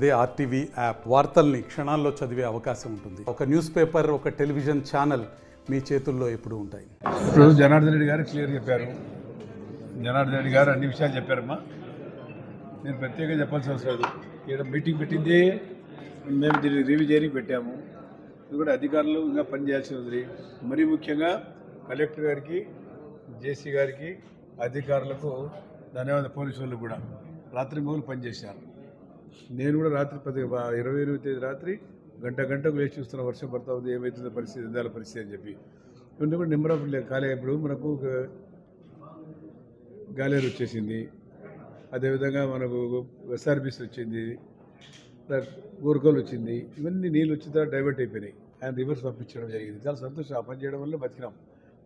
అదే RTV app వార్తల్ని క్షణాల్లో చదివే అవకాశం ఉంటుంది. ఒక న్యూస్ పేపర్, ఒక టెలివిజన్ ఛానల్ మీ చేతుల్లో ఎప్పుడూ ఉంటాయి. ఇప్పుడు జనార్దన్ రెడ్డి గారు క్లియర్ చెప్పారు. జనార్దన్ రెడ్డి గారు అన్ని విషయాలు చెప్పారమ్మా. నేను ప్రత్యేకంగా చెప్పాల్సిన అవసరం లేదు. ఇక్కడ మీటింగ్ పెట్టింది మేము దీన్ని రివ్యూ చేయడానికి పెట్టాము. ఇది కూడా అధికారులు ఇంకా పనిచేయాల్సి ఉంది. మరీ ముఖ్యంగా కలెక్టర్ గారికి, జేసీ గారికి, అధికారులకు ధన్యవాదాలు. పోలీసు వాళ్ళు కూడా రాత్రి మొదలు పనిచేశారు. నేను కూడా రాత్రి 28వ తేదీ రాత్రి గంటకు వేచి చూస్తున్న వర్షం పడతా ఉంది, ఏమవుతుందో పరిస్థితి, ఎందాల పరిస్థితి అని చెప్పి. ఇవన్నీ కూడా నెంబర్ ఆఫ్ కాలే. ఇప్పుడు మనకు గాలేరు వచ్చేసింది, అదేవిధంగా మనకు ఎస్ఆర్బీసీ వచ్చింది, గోరుకోలు వచ్చింది. ఇవన్నీ నీళ్ళు వచ్చిన తర్వాత డైవర్ట్ అయిపోయినాయి. ఆయన రివర్స్ పంపించడం జరిగింది. చాలా సంతోషం. ఆ పని చేయడం వల్ల బతికినాం.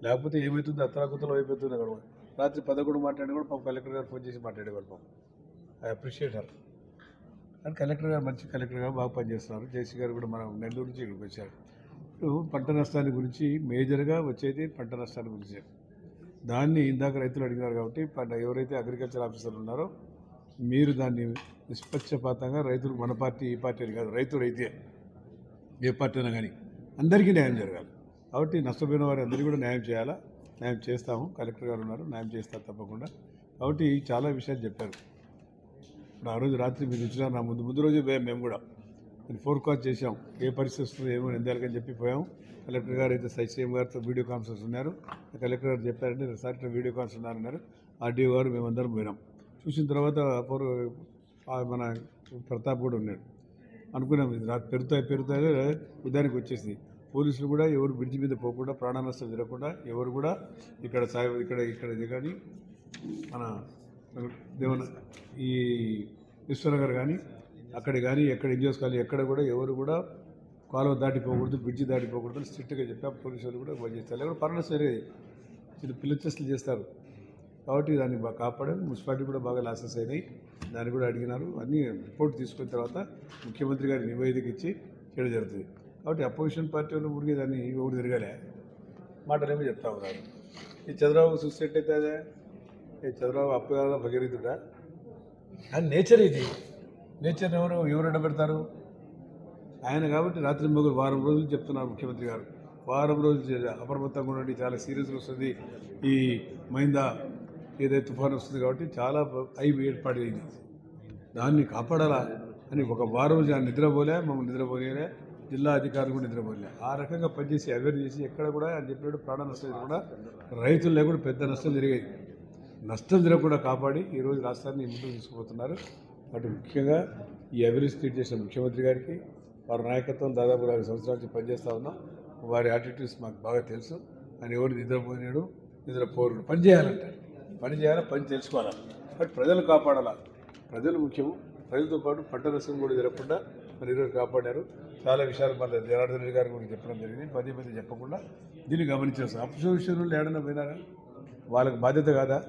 లేకపోతే ఏమవుతుందో అత్తరాకుతలో అయిపోతుంది. అక్కడ రాత్రి 11 మాట్లాడి కూడా పాపం కలెక్టర్ గారు ఫోన్ చేసి మాట్లాడేవాళ్ళు. పాపం ఐ అప్రిషియేట్ హర్. కానీ కలెక్టర్ గారు మంచి కలెక్టర్ గారు బాగా పనిచేస్తున్నారు. జేసీ గారు కూడా మనం నెల్లూరు నుంచి ఇక్కడికి వచ్చారు. ఇప్పుడు పంట నష్టాన్ని గురించి మేజర్గా వచ్చేది పంట నష్టాన్ని గురించి. దాన్ని ఇందాక రైతులు అడిగినారు కాబట్టి ఎవరైతే అగ్రికల్చర్ ఆఫీసర్లు ఉన్నారో మీరు దాన్ని నిష్పక్షపాతంగా రైతులు, మన పార్టీ ఈ పార్టీ అని కాదు, రైతే ఏ పార్టీ అయినా కానీ అందరికీ న్యాయం జరగాలి. కాబట్టి నష్టపోయిన వారి అందరికీ కూడా న్యాయం చేయాలా. న్యాయం చేస్తాము. కలెక్టర్ గారు ఉన్నారు, న్యాయం చేస్తారు తప్పకుండా. కాబట్టి చాలా విషయాలు చెప్పారు. ఇప్పుడు ఆ రోజు రాత్రి మీరు ఇచ్చినా నా ముందు రోజు పోయాం. మేము కూడా ఫోర్కాస్ట్ చేసాం, ఏ పరిస్థితి వస్తుందో ఏమో ఎందాలని చెప్పి పోయాం. కలెక్టర్ గారు అయితే సీఎం గారితో వీడియో కాన్ఫరెన్స్ ఉన్నారు. కలెక్టర్ గారు చెప్పారంటే సార్ ఇట్లా వీడియో కాన్ఫరెన్స్ ఉన్నారన్నారు. ఆర్డీఓ గారు మేమందరం పోయినాం. చూసిన తర్వాత మన ప్రతాప్ కూడా ఉన్నాడు. అనుకున్నాం ఇది పెరుగుతాయి ఉదానికి వచ్చేసింది. పోలీసులు కూడా ఎవరు బ్రిడ్జి మీద పోకుండా, ప్రాణ నష్టం జరగకుండా ఎవరు కూడా ఇక్కడ కానీ మన దేవన ఈ విశ్వనగర్ కానీ అక్కడ కానీ ఎక్కడ ఎన్జిఓస్ కానీ ఎక్కడ కూడా ఎవరు కూడా కాలువ దాటిపోకూడదు, బ్రిడ్జి దాటిపోకూడదు స్ట్రిక్ట్గా చెప్పాం. పోలీసు వాళ్ళు కూడా పనిచేస్తారు. లేకపోతే పర్ణ సరే పిల్లలు చేస్తారు. కాబట్టి దాన్ని బాగా కాపాడారు. మున్సిపాలిటీ కూడా బాగా లాసెస్ అయినాయి. దాన్ని కూడా అడిగినారు. అన్నీ రిపోర్ట్ తీసుకున్న తర్వాత ముఖ్యమంత్రి గారి నివేదిక ఇచ్చి చేయడం జరుగుతుంది. కాబట్టి అపోజిషన్ పార్టీ వాళ్ళు ఊరికే దాన్ని ఎవరు తిరగాలే మాటలేమో చెప్తా ఉన్నారు. ఈ చంద్రబాబు చూసేటైతే అదే చంద్రబాబు అప్పగాల భగీరథుడా అని నేచర్. ఇది నేచర్ ఎవరు అడ్డపెడతారు? ఆయన. కాబట్టి రాత్రి మొదలు వారం రోజులు చెప్తున్నారు ముఖ్యమంత్రి గారు. వారం రోజులు అప్రమత్తంగా ఉండండి, చాలా సీరియస్గా వస్తుంది. ఈ మైందా ఏదైతే తుఫాను వస్తుంది కాబట్టి చాలా ఏర్పాటైంది. దాన్ని కాపాడాలా అని ఒక వారం రోజు ఆయన నిద్రపోలే, మమ్మల్ని నిద్రపోలే, జిల్లా అధికారులు కూడా నిద్రపోలే. ఆ రకంగా పనిచేసి అవేర్ చేసి ఎక్కడ కూడా ఆయన చెప్పినట్టు ప్రాణ నష్టం కూడా రైతులు లేకుండా పెద్ద నష్టం జరిగేది. నష్టం జరగకుండా కాపాడి ఈరోజు రాష్ట్రాన్ని ముందుకు తీసుకుపోతున్నారు. అటు ముఖ్యంగా ఈ అవేర్నెస్ క్రియేట్ చేసిన ముఖ్యమంత్రి గారికి, వారి నాయకత్వం దాదాపు 2 సంవత్సరాల నుంచి పనిచేస్తూ ఉన్నాం. వారి యాటిట్యూడ్స్ మాకు బాగా తెలుసు. ఆయన ఎవరు నిద్రపోయినాడు, నిద్రపోరు. పని చేయాలంటారు, పని చేయాలా, పని తెలుసుకోవాలా. బట్ ప్రజలు కాపాడాలా. ప్రజలు ముఖ్యము. ప్రజలతో పాటు పంట నష్టం కూడా జరగకుండా మరి ఈరోజు కాపాడారు. చాలా విషయాలు మళ్ళీ జనార్దన్ రెడ్డి గారి గురించి చెప్పడం జరిగింది. పదే చెప్పకుండా దీన్ని గమనించాల్సి. అపోజిషన్ ఏడన్నా పోయినారా? వాళ్ళకి బాధ్యత కాదా?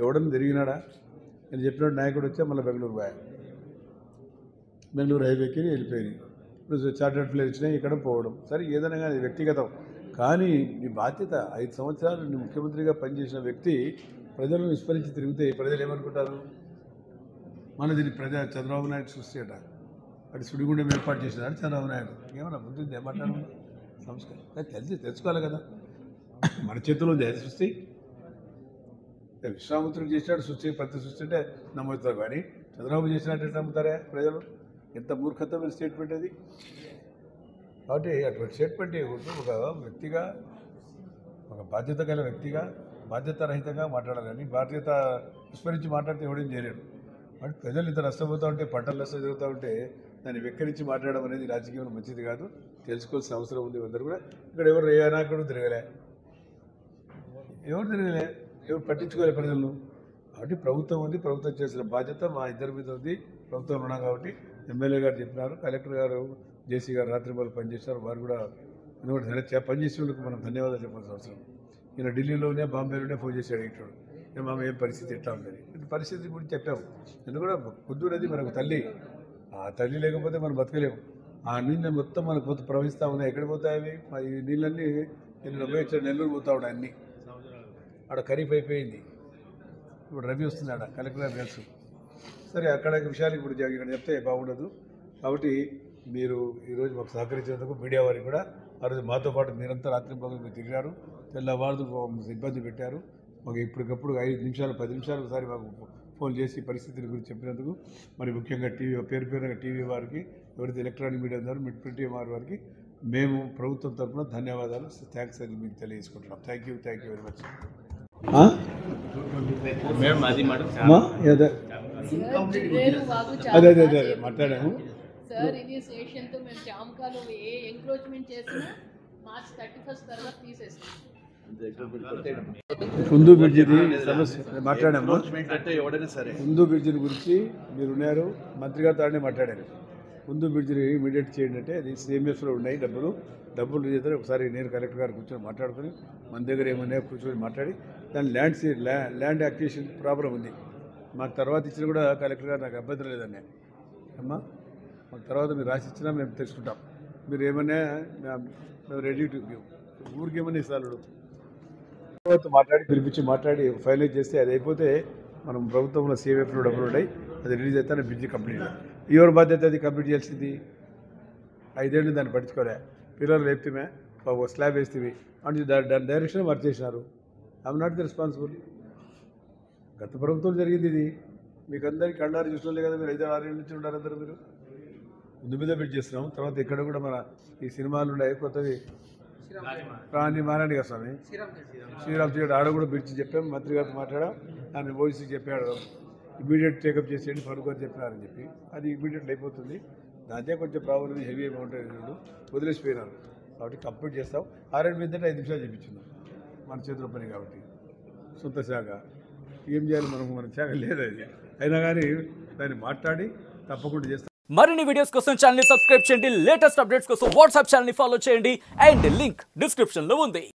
ఎవడన్నా తిరిగినాడా? నేను చెప్పినట్టు నాయకుడు వచ్చా మళ్ళీ బెంగళూరు హైవేకి వెళ్ళిపోయింది. ఇప్పుడు చార్టర్డ్ ప్లేన్ వచ్చినాయి, ఇక్కడ పోవడం. సరే ఏదైనా కానీ వ్యక్తిగతం. కానీ నీ బాధ్యత 5 సంవత్సరాలు నీ ముఖ్యమంత్రిగా పనిచేసిన వ్యక్తి ప్రజలను విస్మరించి తిరిగితే ప్రజలు ఏమనుకుంటారు? మన దీన్ని చంద్రబాబు నాయుడు చూస్తేట అటు సుడిగుండం ఏర్పాటు చేసినాడు చంద్రబాబు నాయుడు. ఏమన్నా ముందు ఏమంటారు? సంస్కారం తెలుసుకోవాలి కదా. మన చేతిలో ఉంది అది సృష్టి. విశ్వామిత్రుడు చేసినాడు సృష్టి, ప్రతి సృష్టి అంటే నమ్ముతారు. కానీ చంద్రబాబు చేసినట్టు నమ్ముతారా ప్రజలు? ఎంత మూర్ఖతమైన స్టేట్మెంట్ అది. కాబట్టి అటువంటి స్టేట్మెంట్ ఒక వ్యక్తిగా, ఒక బాధ్యత గల వ్యక్తిగా బాధ్యత రహితంగా మాట్లాడాలి. కానీ బాధ్యత విస్మరించి మాట్లాడితే ఎవడేం చేయలేడు. బట్ ప్రజలు ఇంత నష్టపోతూ ఉంటే, పంటలు నష్టం జరుగుతూ ఉంటే దాన్ని వెక్కరించి మాట్లాడడం అనేది రాజకీయంలో మంచిది కాదు. తెలుసుకోవాల్సిన అవసరం ఉంది. అందరూ కూడా ఇక్కడ ఎవరు ఏ నాయకుడు తిరగలే, ఎవరు పట్టించుకోలే ప్రజలను. కాబట్టి ప్రభుత్వం ఉంది, ప్రభుత్వం చేసిన బాధ్యత మా ఇద్దరి మీద ఉంది. ప్రభుత్వం ఉన్నాం కాబట్టి ఎమ్మెల్యే గారు చెప్పినారు, కలెక్టర్ గారు, జేసీ గారు రాత్రి వాళ్ళు పనిచేశారు. వారు కూడా పనిచేసే వాళ్ళకి మనం ధన్యవాదాలు చెప్పాల్సిన అవసరం. ఈయన ఢిల్లీలోనే, బాంబేలోనే ఫోన్ చేశాడు ఇట్టాడు, మామ ఏం పరిస్థితి ఎట్లా ఉందని. పరిస్థితి గురించి చెప్పాము. నేను కూడా పొద్దు నది మనకు తల్లి. ఆ తల్లి లేకపోతే మనం బతకలేము. ఆ నీళ్ళు మొత్తం మనకు ప్రవహిస్తూ ఉన్నాయి. ఎక్కడ పోతాయి? ఈ నీళ్ళన్నీ నెల్లూరు పోతా ఉన్నాయి. అన్నీ ఆడ ఖరీఫ్ అయిపోయింది. ఇప్పుడు రవి వస్తున్నాడు, కలెక్టర్ గారు తెలుసు. సరే అక్కడ విషయాలు ఇప్పుడు ఇక్కడ చెప్తే బాగుండదు. కాబట్టి మీరు ఈరోజు మాకు సహకరించినందుకు మీడియా వారికి కూడా ఆ రోజు మాతో పాటు నిరంతరం రాత్రి పగలు మీరు తిరిగారు, తెల్లవారు ఇబ్బంది పెట్టారు. మాకు ఇప్పటికప్పుడు 5 నిమిషాలు 10 నిమిషాలు ఒకసారి మాకు ఫోన్ చేసి పరిస్థితుల గురించి చెప్పినందుకు మరి ముఖ్యంగా పేరుగా టీవీ వారికి, ఎవరైతే ఎలక్ట్రానిక్ మీడియా ఉన్నారో ప్రింట్ వారికి మేము ప్రభుత్వం తరఫున ధన్యవాదాలు, థ్యాంక్స్ అని మీకు తెలియజేసుకుంటున్నాం. Thank you very much. అదే మాట్లాడాము సార్. ఇనిషియేషన్తో మేము జామకాలు ఏ ఎంక్రోచ్మెంట్ చేసినా మార్చ్ 31 తర్వాత తీసేస్తాం. కుందు బ్రిడ్జిది సమస్య మాట్లాడాము. కుందు బ్రిడ్జిని గురించి మీరు ఉన్నారు, మంత్రి గారితో మాట్లాడారు. కుందు బ్రిడ్జిని ఇమీడియట్ చేయండి అంటే అది సిఎంఎస్లో ఉన్నాయి డబ్బులు చేస్తే ఒకసారి నేను కలెక్టర్ గారు కూర్చొని మాట్లాడుకొని మన దగ్గర ఏమన్నా కూర్చొని మాట్లాడి దాని ల్యాండ్ అక్విజిషన్ ప్రాబ్లం ఉంది. మాకు తర్వాత ఇచ్చిన కూడా కలెక్టర్ గారు నాకు అభ్యంతరం లేదన్నా అమ్మా, మాకు తర్వాత మీరు రాసి ఇచ్చినా మేము తెలుసుకుంటాం. మీరు ఏమన్నా మేము రెడీ టు గివ్, ఊరికి ఏమన్నా ఇస్తాడు మాట్లాడి పిలిపించి మాట్లాడి ఫైనలైజ్ చేస్తే అది అయిపోతే మనం ప్రభుత్వంలో సిఎంఎఫ్లో డబ్బులు ఉన్నాయి, అది రిలీజ్ అయితే బ్రిడ్జి కంప్లీట్. ఎవరి బాధ్యత అది కంప్లీట్ చేయాల్సింది? 5 ఏళ్ళు దాన్ని పట్టించుకోలే, పిల్లలు లేపుతమే స్లాబ్ వేస్తేవి అంటే దాని డైరెక్షన్ మార్చేసినారు. I'm not the responsible. గత ప్రభుత్వం జరిగింది ఇది, మీకు అందరికీ కళ్ళారు చూసుకోలే కదా. మీరు 5-6 ఏళ్ళ నుంచి ఉన్నారు అందరూ. మీరు ముందు మీద బ్రిడ్జ్ చేస్తున్నాం. తర్వాత ఇక్కడ కూడా మన ఈ సినిమాలు ఉన్నాయి, కొత్తది ప్రాణి మారాణిగా స్వామి శ్రీరామ్ చేయడం ఆడ కూడా బ్రిడ్జ్ చెప్పాం. మంత్రి గారితో మాట్లాడాం, ఆయన ఓసీ చెప్పాడు ఇమీడియట్ టేకప్ చేసేయండి ఫరూక్ గారు చెప్పినారని చెప్పి. అది ఇమీడియట్ అయిపోతుంది. దాంతే కొంచెం ప్రాబ్లం హెవీ అమౌంట్ వదిలేసిపోయినారు. కాబట్టి కంప్లీట్ చేస్తాం. 6 మీద 5 నిమిషాలు చెప్పించింది మన చేతిలో పని. కాబట్టి సొంత శాఖ ఏం చేయాలి, మన శాఖ లేదు అది. అయినా కానీ దాన్ని మాట్లాడి తప్పకుండా చేస్తాం. మరిన్ని వీడియోస్ కోసం ఛానల్ ని సబ్స్క్రైబ్ చేయండి, లేటెస్ట్ అప్డేట్స్ కోసం వాట్సాప్ ఛానల్ ని ఫాలో చేయండి అండ్ లింక్ డిస్క్రిప్షన్ లో ఉంది.